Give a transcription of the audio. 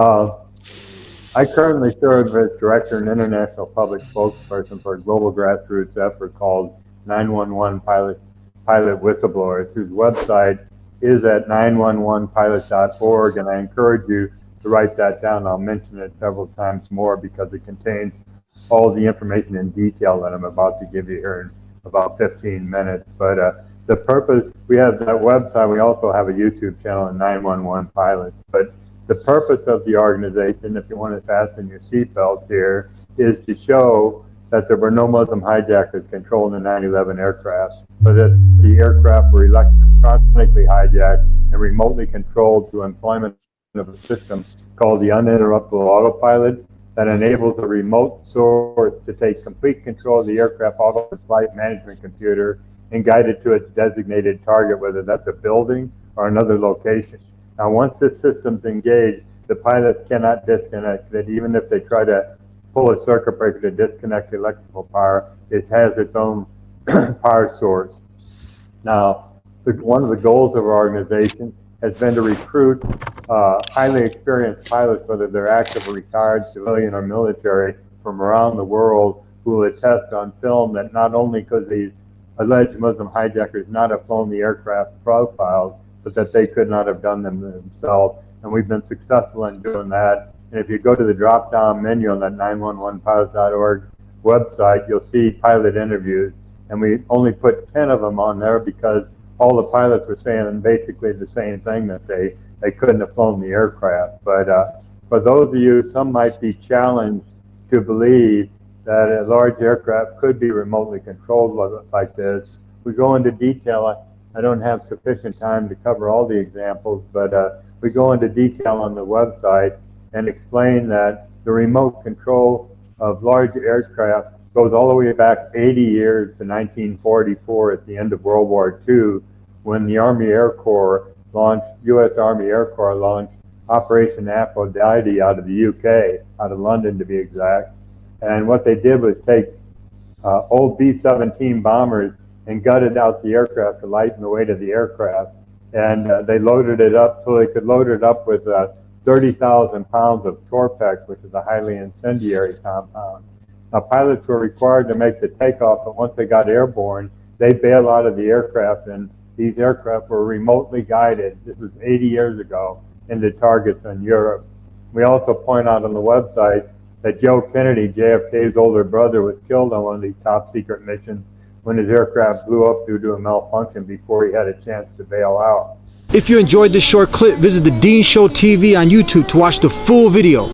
Uh, I currently serve as Director and International Public Spokesperson for a global grassroots effort called 911 Pilot Whistleblowers, whose website is at 911pilot.org, and I encourage you to write that down. I'll mention it several times more because it contains all the information in detail that I'm about to give you here in about 15 minutes. But the purpose, we have that website. We also have a YouTube channel in 911 Pilots. But the purpose of the organization, if you want to fasten your seatbelts here, is to show that there were no Muslim hijackers controlling the 9/11 aircraft, but that the aircraft were electronically hijacked and remotely controlled through employment of a system called the uninterruptible autopilot that enables a remote source to take complete control of the aircraft out of the flight management computer and guide it to its designated target, whether that's a building or another location. Now, once this system's engaged, the pilots cannot disconnect it. Even if they try to pull a circuit breaker to disconnect the electrical power, it has its own power source. Now, one of the goals of our organization has been to recruit highly experienced pilots, whether they're active or retired, civilian or military, from around the world, who will attest on film that not only could these alleged Muslim hijackers not have flown the aircraft profiles, but that they could not have done them themselves. And we've been successful in doing that. And if you go to the drop-down menu on that 911pilot.org website, you'll see pilot interviews. And we only put 10 of them on there because all the pilots were saying basically the same thing, that they couldn't have flown the aircraft. But for those of you, some might be challenged to believe that a large aircraft could be remotely controlled like this. We go into detail. I don't have sufficient time to cover all the examples, but we go into detail on the website and explain that the remote control of large aircraft goes all the way back 80 years to 1944 at the end of World War II, when the Army Air Corps launched, U.S. Army Air Corps launched Operation Aphrodite out of the UK, out of London to be exact. And what they did was take old B-17 bombers and gutted out the aircraft to lighten the weight of the aircraft. And they loaded it up so they could load it up with 30,000 pounds of Torpex, which is a highly incendiary compound. Now, pilots were required to make the takeoff, but once they got airborne, they bailed out of the aircraft, and these aircraft were remotely guided, this was 80 years ago, into targets in Europe. We also point out on the website that Joe Kennedy, JFK's older brother, was killed on one of these top secret missions when his aircraft blew up due to a malfunction before he had a chance to bail out. If you enjoyed this short clip, visit the Deen Show TV on YouTube to watch the full video.